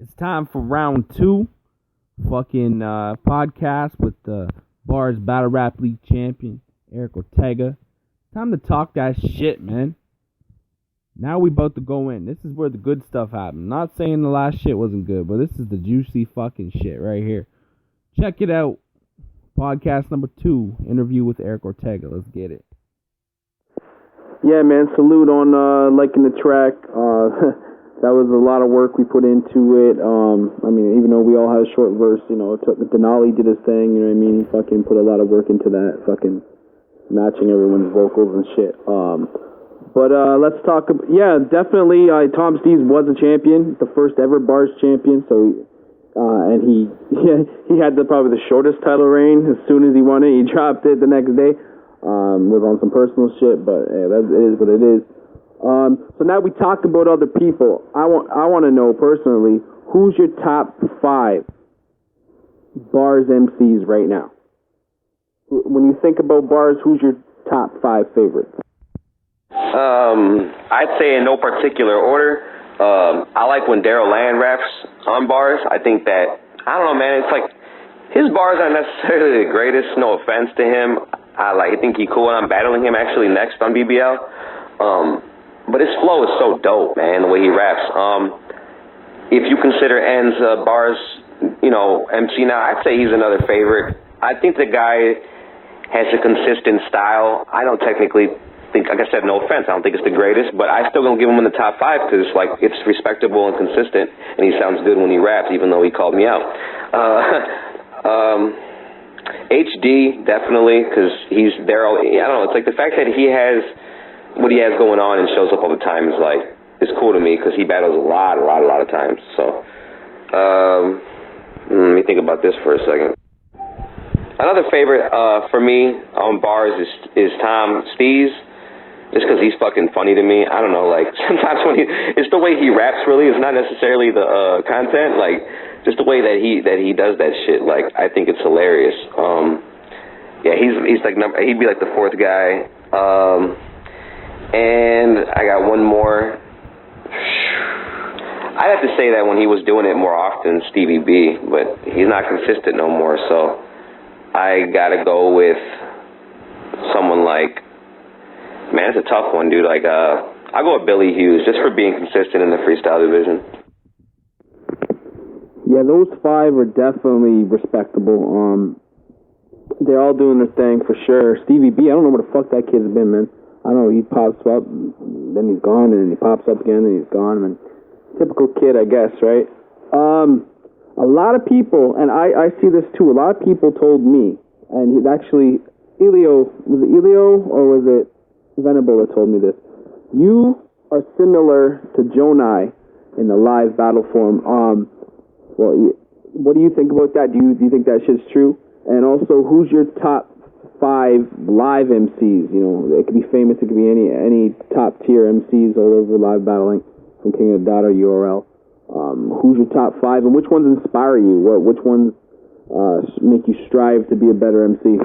It's time for round 2. Fucking podcast with the Bars Battle Rap League champion, Eric Ortega. Time to talk that shit, man. Now we about to go in. This is where the good stuff happened. Not saying the last shit wasn't good, but this is the juicy fucking shit right here. Check it out. Podcast number 2, interview with Eric Ortega. Let's get it. Yeah, man, salute on liking the track. That was a lot of work we put into it. I mean, even though we all had a short verse, you know, Denali did his thing, you know what I mean? He fucking put a lot of work into that, fucking matching everyone's vocals and shit. But let's talk, yeah, definitely, Tom Steves was a champion, the first ever Bars champion, so, and he had probably the shortest title reign. As soon as he won it, he dropped it the next day. Was on some personal shit, but hey, it is what it is. So now we talk about other people. I want to know personally, who's your top 5 Bars MCs right now? When you think about Bars, who's your top 5 favorites? I'd say in no particular order. I like when Daryl Land raps on Bars. I think that, I don't know, man, it's like, his bars aren't necessarily the greatest, no offense to him. I think he's cool, and I'm battling him actually next on BBL. But his flow is so dope, man, the way he raps. If you consider N's Bars, you know, MC now, I'd say he's another favorite. I think the guy has a consistent style. I don't technically think, like I said, no offense, I don't think it's the greatest, but I still gonna give him in the top 5 because it's respectable and consistent, and he sounds good when he raps, even though he called me out. HD, definitely, because he's there. I don't know, it's like the fact that he has what he has going on and shows up all the time is cool to me because he battles a lot of times. So, let me think about this for a second. Another favorite for me on Bars is Tom Steves, just because he's fucking funny to me. I don't know, like sometimes it's the way he raps. Really, it's not necessarily the content. Like just the way that he does that shit. Like I think it's hilarious. Yeah, he's like he'd be like the 4th guy. And I got one more. I'd have to say that when he was doing it more often, Stevie B, but he's not consistent no more, so I gotta go with someone like, man, it's a tough one, dude. Like, I'll go with Billy Hughes, just for being consistent in the freestyle division. Yeah, those 5 are definitely respectable. They're all doing their thing for sure. Stevie B, I don't know where the fuck that kid's been, man. I don't know, he pops up, then he's gone, and then he pops up again, and he's gone. I mean, typical kid, I guess, right? A lot of people, and I see this too, a lot of people told me, and he's actually, was it Elio, or was it Venable that told me this? You are similar to Jonai in the live battle form. Well, what do you think about that? Do you think that shit's true? And also, who's your top 5 live MCs? You know, it could be famous, it could be any top tier MCs all over live battling, from King of the Dot or URL. Who's your top 5, and which ones inspire you? Which ones make you strive to be a better MC?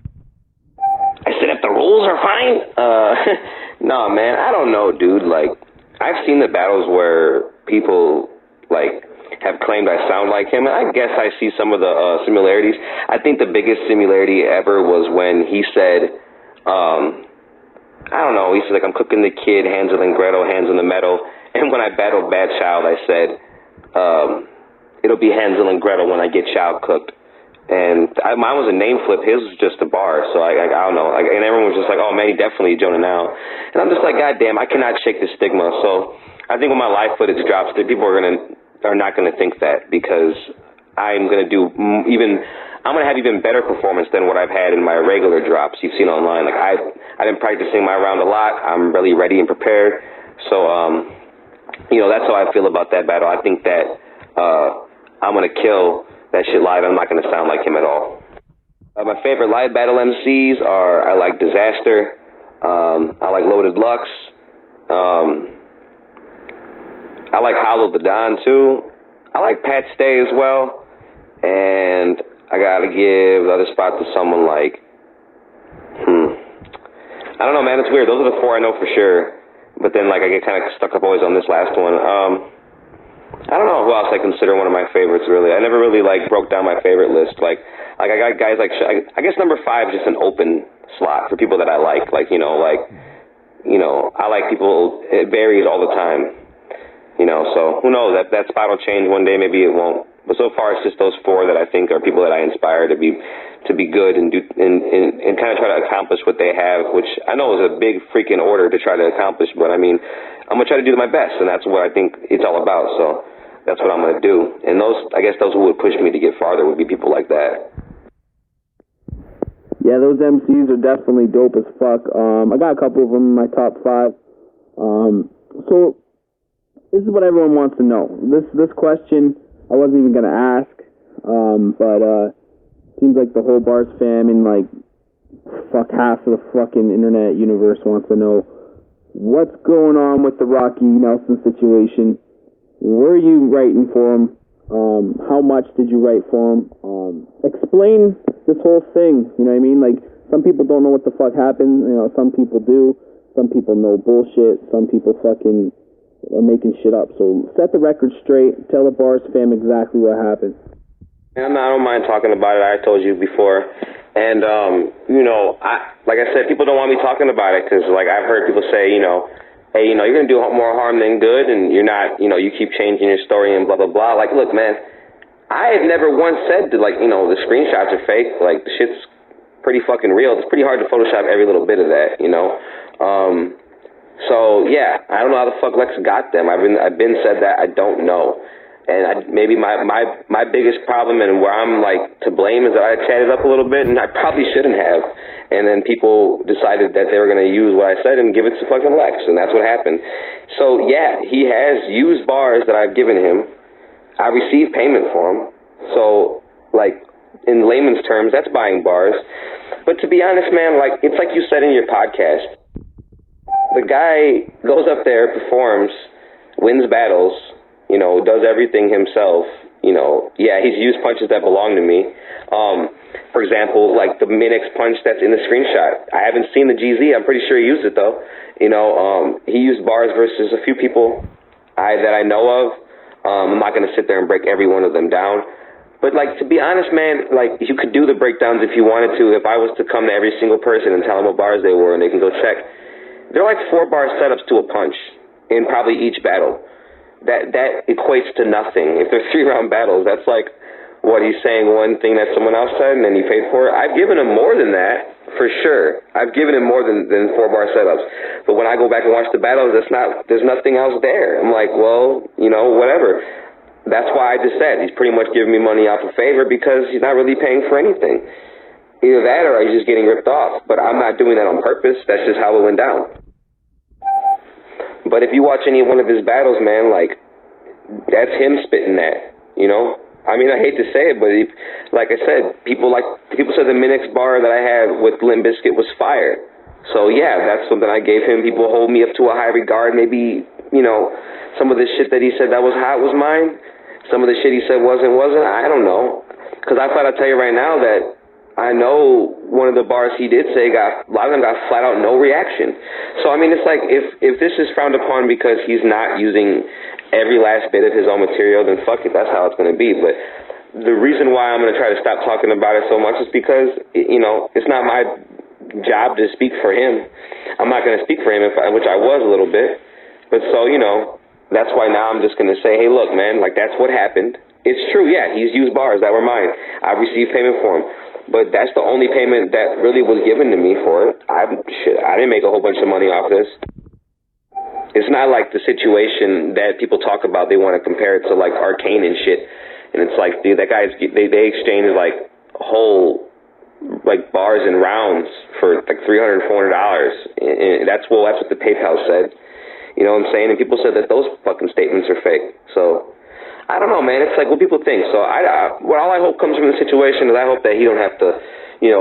I said if the rules are fine. No, man, I don't know, dude. Like, I've seen the battles where people like have claimed I sound like him, and I guess I see some of the similarities. I think the biggest similarity ever was when he said, I don't know, he said, like, I'm cooking the kid, Hansel and Gretel, hands on the metal. And when I battled Bad Child, I said, it'll be Hansel and Gretel when I get Child cooked. And mine was a name flip, his was just a bar, so I don't know. And everyone was just like, oh, man, he definitely Jonah now. And I'm just like, God damn, I cannot shake the stigma. So I think when my live footage drops, people are not going to think that, because I'm going to I'm going to have even better performance than what I've had in my regular drops you've seen online. Like, I've been practicing my round a lot. I'm really ready and prepared. So, you know, that's how I feel about that battle. I think that I'm going to kill that shit live. I'm not going to sound like him at all. My favorite live battle MCs are, I like Disaster. I like Loaded Lux. I like Hollow the Don, too. I like Pat Stay as well. And I gotta give the other spot to someone like, I don't know, man, it's weird. Those are the 4 I know for sure. But then, like, I get kind of stuck up always on this last one. I don't know. else I consider one of my favorites, really. I never really, like, broke down my favorite list. Like I got guys like, I guess number 5 is just an open slot for people that I like. Like, I like people, it varies all the time. So who knows? That spot will change one day, maybe it won't. But so far, it's just those 4 that I think are people that I inspire to be good and do and kind of try to accomplish what they have, which I know is a big freaking order to try to accomplish. But I mean, I'm gonna try to do my best, and that's what I think it's all about. So that's what I'm gonna do. And I guess those who would push me to get farther would be people like that. Yeah, those MCs are definitely dope as fuck. I got a couple of them in my top 5. So this is what everyone wants to know. This question I wasn't even gonna ask, but seems like the whole Bars fam and like half of the fucking internet universe wants to know what's going on with the Rocky Nelson situation. Were you writing for him? How much did you write for him? Explain this whole thing. You know what I mean? Like, some people don't know what the fuck happened. Some people do. Some people know bullshit. Some people fucking are making shit up. So set the record straight. Tell the Bars fam exactly what happened. I don't mind talking about it. I told you before. And, like I said, people don't want me talking about it because, like, I've heard people say, hey, you're going to do more harm than good, and you're not, you keep changing your story and blah, blah, blah. Like, look, man, I had never once said that, like, the screenshots are fake. Like, the shit's pretty fucking real. It's pretty hard to Photoshop every little bit of that, So, yeah, I don't know how the fuck Lex got them. I've been said that. I don't know. And maybe my biggest problem and where I'm, like, to blame is that I chatted up a little bit, and I probably shouldn't have. And then people decided that they were going to use what I said and give it to fucking Lex, and that's what happened. So, yeah, he has used bars that I've given him. I received payment for them. So, like, in layman's terms, that's buying bars. But to be honest, man, like, it's like you said in your podcast. The guy goes up there, performs, wins battles, does everything himself. Yeah, he's used punches that belong to me. For example, like the Minix punch that's in the screenshot. I haven't seen the GZ. I'm pretty sure he used it, though. He used bars versus a few people that I know of. I'm not going to sit there and break every one of them down. But, like, to be honest, man, like, you could do the breakdowns if you wanted to. If I was to come to every single person and tell them what bars they were and they can go check. They're like 4-bar setups to a punch in probably each battle. That equates to nothing. If they're 3-round battles, that's like, what, he's saying one thing that someone else said and then he paid for it? I've given him more than that, for sure. I've given him more than 4-bar setups. But when I go back and watch the battles, there's nothing else there. I'm like, well, whatever. That's why I just said he's pretty much giving me money off a favor because he's not really paying for anything. Either that or he's just getting ripped off. But I'm not doing that on purpose. That's just how it went down. But if you watch any one of his battles, man, like, that's him spitting that, I mean, I hate to say it, but like I said, people said the Minix bar that I had with Limp Bizkit was fire. So, yeah, that's something I gave him. People hold me up to a high regard. Maybe, some of the shit that he said that was hot was mine. Some of the shit he said wasn't. I don't know. Because I thought I'd tell you right now that I know one of the bars he did say a lot of them got flat out no reaction. So, I mean, it's like, if this is frowned upon because he's not using every last bit of his own material, then fuck it, that's how it's going to be. But the reason why I'm going to try to stop talking about it so much is because, it's not my job to speak for him. I'm not going to speak for him, which I was a little bit. But so, that's why now I'm just going to say, hey, look, man, like, that's what happened. It's true, yeah, he's used bars that were mine. I received payment for him. But that's the only payment that really was given to me for it. I didn't make a whole bunch of money off this. It's not like the situation that people talk about. They want to compare it to, like, Arcane and shit. And it's like, dude, that guy's, they exchanged, like, whole, like, bars and rounds for, like, $300, $400. And that's what the PayPal said. You know what I'm saying? And people said that those fucking statements are fake. So I don't know, man. It's like what people think. So all I hope comes from the situation is I hope that he don't have to,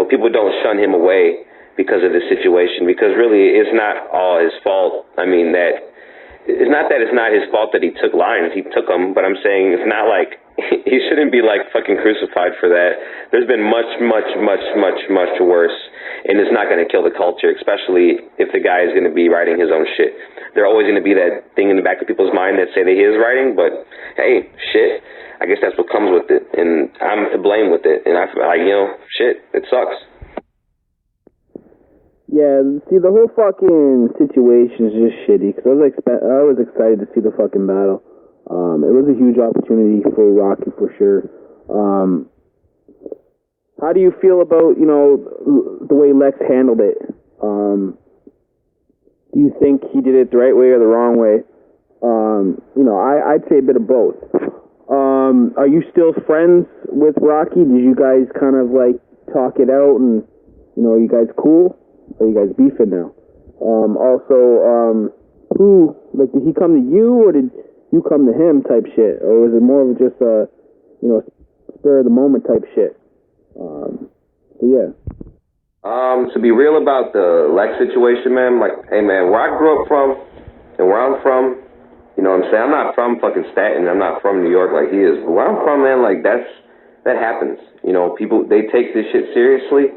people don't shun him away because of this situation. Because really, it's not all his fault. I mean, it's not that it's not his fault that he took lines. He took them. But I'm saying it's not like he shouldn't be like fucking crucified for that. There's been much, much, much, much, much worse. and it's not going to kill the culture, especially if the guy is going to be writing his own shit. There's always going to be that thing in the back of people's mind that say that he is writing, but hey, shit, I guess that's what comes with it, and I'm to blame with it, and I feel like, shit, it sucks. Yeah, see, the whole fucking situation is just shitty, because I was excited to see the fucking battle. It was a huge opportunity for Rocky, for sure. How do you feel about, the way Lex handled it? Do you think he did it the right way or the wrong way? I'd say a bit of both. Are you still friends with Rocky? Did you guys kind of, talk it out and, are you guys cool? Or are you guys beefing now? Did he come to you or did you come to him type shit? Or was it more of just a, spur of the moment type shit? Yeah. To be real about the Lex situation, man, hey, man, where I grew up from and where I'm from, you know what I'm saying? I'm not from fucking Staten. I'm not from New York like he is. But where I'm from, man, that happens. People, they take this shit seriously.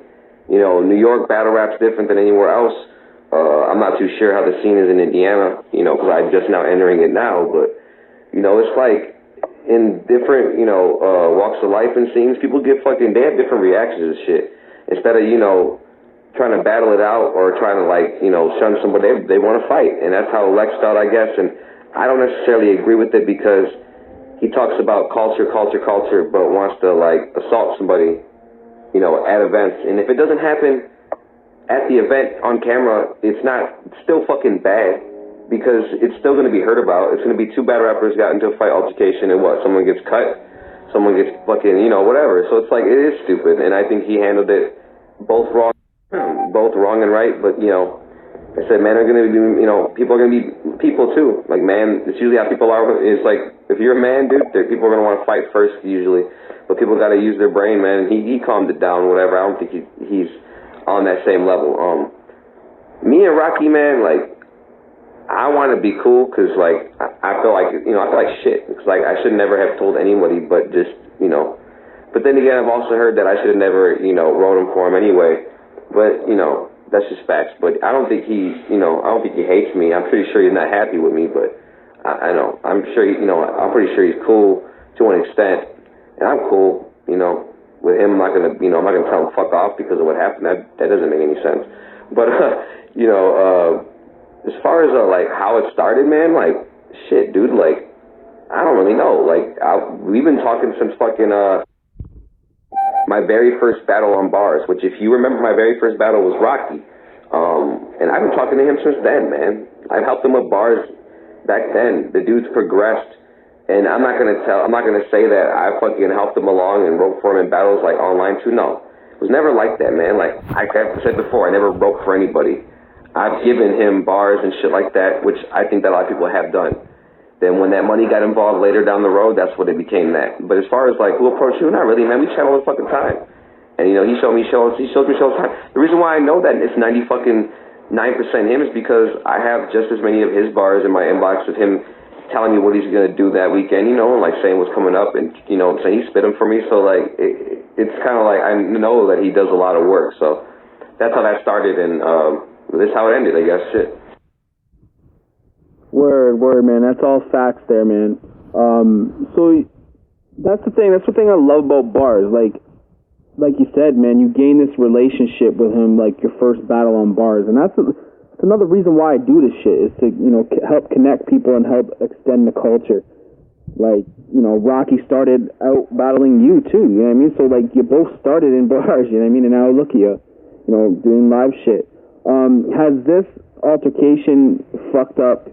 New York battle rap's different than anywhere else. I'm not too sure how the scene is in Indiana, because I'm just now entering it now. But, it's like in different, walks of life and scenes, people they have different reactions to shit. Instead of, trying to battle it out or trying to, shun somebody, they want to fight. And that's how Lex felt, I guess. And I don't necessarily agree with it because he talks about culture, but wants to, assault somebody, at events. And if it doesn't happen at the event on camera, it's still fucking bad because it's still going to be heard about. It's going to be two battle rappers got into a fight altercation and someone gets cut, someone gets fucking, whatever. So it's it is stupid. And I think he handled it both wrong and right. But, I said, man, are going to be, people are going to be people too. Man, it's usually how people are. It's if you're a man, dude, people are going to want to fight first usually. But people got to use their brain, man. He calmed it down, whatever. I don't think he's on that same level. Me and Rocky, man, I want to be cool because, I feel like, I feel like shit. It's I should never have told anybody, but just, But then again, I've also heard that I should have never, wrote him for him anyway. But, that's just facts. But I don't think he hates me. I'm pretty sure he's not happy with me, but I know. I'm sure, I'm pretty sure he's cool to an extent. And I'm cool, with him. I'm not going to tell him fuck off because of what happened. That doesn't make any sense. But, as far as, how it started, man, shit, dude, I don't really know. We've been talking since fucking, my very first battle on bars, which if you remember my very first battle was Rocky. And I've been talking to him since then, man. I've helped him with bars back then. The dude's progressed. And I'm not gonna say that I fucking helped him along and wrote for him in battles online too. No. It was never like that, man. Like I said before, I never wrote for anybody. I've given him bars and shit like that, which I think that a lot of people have done. Then when that money got involved later down the road, that's what it became that. But as far as who approached you, not really, man. We chat all the fucking time. And he shows me shows time. The reason why I know that it's 9% him is because I have just as many of his bars in my inbox of him telling me what he's gonna do that weekend, and saying what's coming up, and saying he spit them for me. So it's kind of I know that he does a lot of work. So that's how that started, and this is how it ended, I guess. Shit. Word, man. That's all facts there, man. So that's the thing. That's the thing I love about bars. Like you said, man, you gain this relationship with him, your first battle on bars, and that's another reason why I do this shit, is to help connect people and help extend the culture. Rocky started out battling you too. You know what I mean? So you both started in bars. You know what I mean? And now look at you, doing live shit. Has this altercation fucked up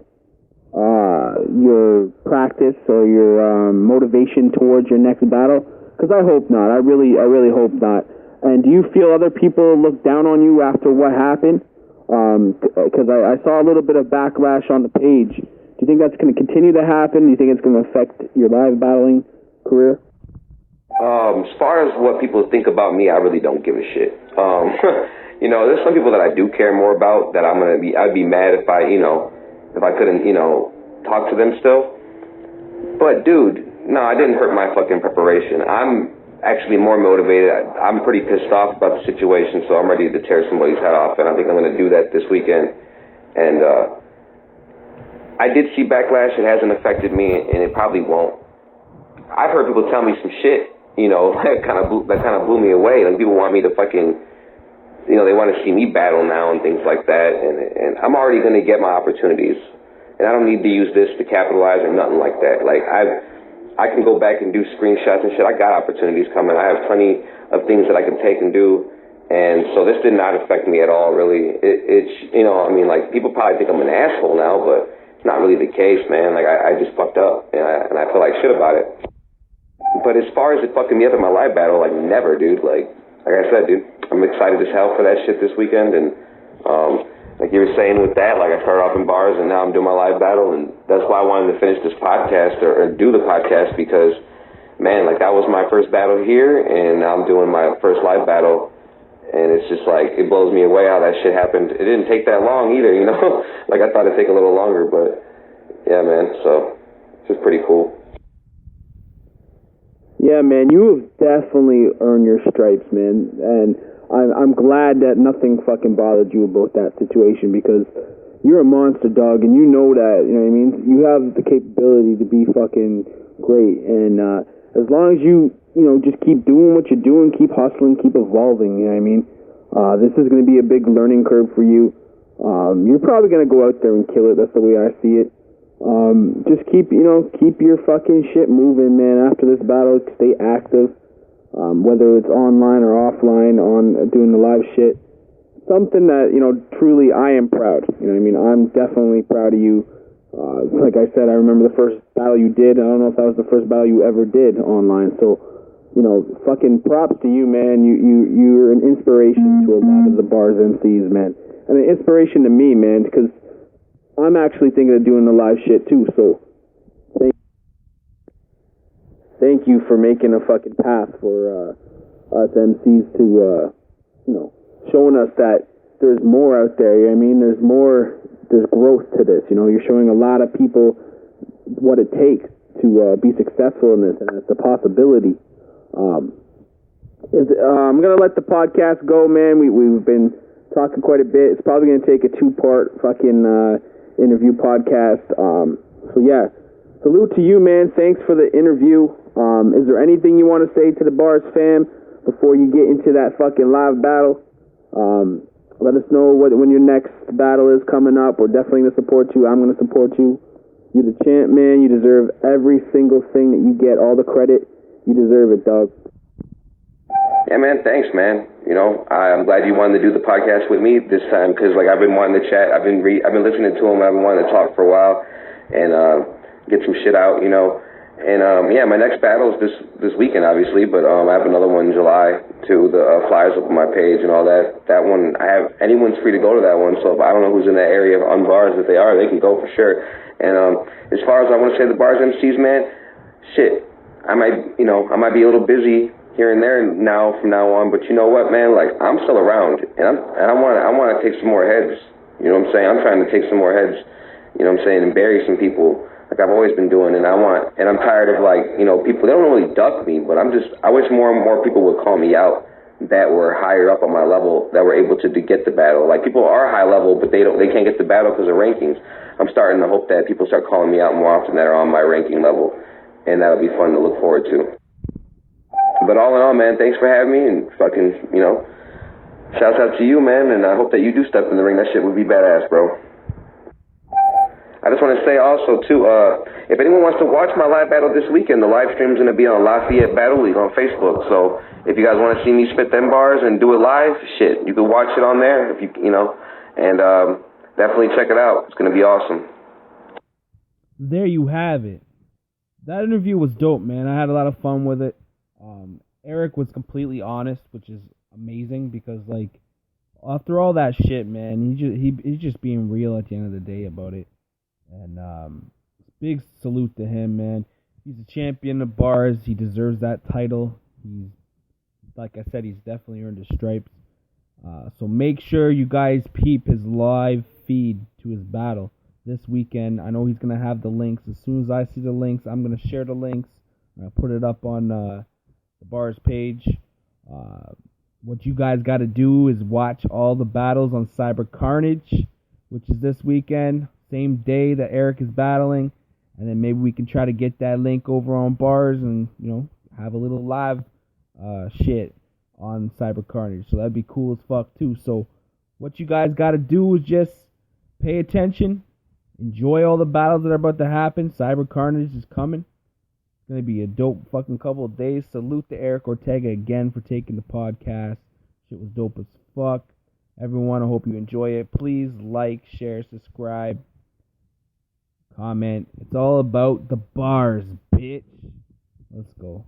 your practice or your motivation towards your next battle? Because I hope not. I really hope not. And do you feel other people look down on you after what happened? Because I saw a little bit of backlash on the page. Do you think that's going to continue to happen? Do you think it's going to affect your live battling career? As far as what people think about me, I really don't give a shit. There's some people that I do care more about that I'd be mad if I couldn't, talk to them still. But dude, no, I didn't hurt my fucking preparation. I'm actually more motivated. I'm pretty pissed off about the situation, so I'm ready to tear somebody's head off, and I think I'm going to do that this weekend. And I did see backlash. It hasn't affected me, and it probably won't. I've heard people tell me some shit, that kind of blew me away. Like, people want me to fucking, they want to see me battle now and things like that. And I'm already going to get my opportunities, and I don't need to use this to capitalize or nothing like that. Like, I can go back and do screenshots and shit. I got opportunities coming. I have plenty of things that I can take and do. And so this did not affect me at all, really. It's, people probably think I'm an asshole now, but it's not really the case, man. Like, I just fucked up, and I feel like shit about it. But as far as it fucking me up in my live battle, like, never, dude. Like I said, dude, I'm excited as hell for that shit this weekend. And like you were saying with that, like, I started off in bars, and now I'm doing my live battle. And that's why I wanted to finish this podcast or do the podcast, because, man, like, that was my first battle here, and now I'm doing my first live battle. And it's just like, it blows me away how that shit happened. It didn't take that long either, Like, I thought it'd take a little longer, but yeah, man. So it's just pretty cool. Yeah, man, you have definitely earned your stripes, man. And I'm glad that nothing fucking bothered you about that situation, because you're a monster, dog, and you know that, you know what I mean? You have the capability to be fucking great. And as long as you just keep doing what you're doing, keep hustling, keep evolving, you know what I mean? This is going to be a big learning curve for you. You're probably going to go out there and kill it. That's the way I see it. Just keep your fucking shit moving, man. After this battle, stay active. Whether it's online or offline, on doing the live shit. Something that, truly I am proud. You know what I mean? I'm definitely proud of you. Like I said, I remember the first battle you did. I don't know if that was the first battle you ever did online. So, fucking props to you, man. You're an inspiration to a lot of the bars MCs, man. And an inspiration to me, man, because I'm actually thinking of doing the live shit too. So, thank you for making a fucking path for us MCs to, showing us that there's more out there. You know what I mean? There's growth to this. You're showing a lot of people what it takes to be successful in this, and it's a possibility. I'm going to let the podcast go, man. We've been talking quite a bit. It's probably going to take a 2-part fucking interview podcast. So, yeah. Salute to you, man. Thanks for the interview. Is there anything you want to say to the Bars fam before you get into that fucking live battle? Let us know when your next battle is coming up. We're definitely going to support you. I'm going to support you. You're the champ, man. You deserve every single thing that you get, all the credit. You deserve it, dog. Yeah, man. Thanks, man. I'm glad you wanted to do the podcast with me this time, because, like, I've been wanting to chat. I've been listening to him. I've been wanting to talk for a while and get some shit out, And, yeah, my next battle is this weekend, obviously, but I have another one in July, too. The flyers up on my page and all that. That one, anyone's free to go to that one, so if I don't know who's in that area on bars. If they are, they can go for sure. And as far as I want to say the bars MCs, man, shit, I might be a little busy here and there from now on, but you know what, man? Like, I'm still around, and I want to take some more heads. You know what I'm saying? I'm trying to take some more heads, and bury some people, like I've always been doing, and I'm tired of, like, people, they don't really duck me, but I wish more and more people would call me out that were higher up on my level, that were able to get the battle. Like, people are high level, but they can't get the battle because of rankings. I'm starting to hope that people start calling me out more often that are on my ranking level, and that'll be fun to look forward to. But all in all, man, thanks for having me, and fucking, shouts out to you, man, and I hope that you do step in the ring. That shit would be badass, bro. I just want to say also, too, if anyone wants to watch my live battle this weekend, the live stream's going to be on Lafayette Battle League on Facebook. So if you guys want to see me spit them bars and do it live, shit, you can watch it on there, and definitely check it out. It's going to be awesome. There you have it. That interview was dope, man. I had a lot of fun with it. Eric was completely honest, which is amazing, because, like, after all that shit, man, he's just being real at the end of the day about it. And big salute to him, man. He's a champion of bars. He deserves that title. Like I said, he's definitely earned his stripes. So make sure you guys peep his live feed to his battle this weekend. I know he's going to have the links. As soon as I see the links, I'm going to share the links. I'll put it up on the Bars page. What you guys got to do is watch all the battles on Cyber Carnage, which is this weekend, same day that Eric is battling, and then maybe we can try to get that link over on Bars and, have a little live shit on Cyber Carnage. So that'd be cool as fuck too. So what you guys got to do is just pay attention, enjoy all the battles that are about to happen. Cyber Carnage is coming. It's going to be a dope fucking couple of days. Salute to Eric Ortega again for taking the podcast. Shit was dope as fuck. Everyone, I hope you enjoy it. Please like, share, subscribe, comment. It's all about the Bars, bitch. Let's go.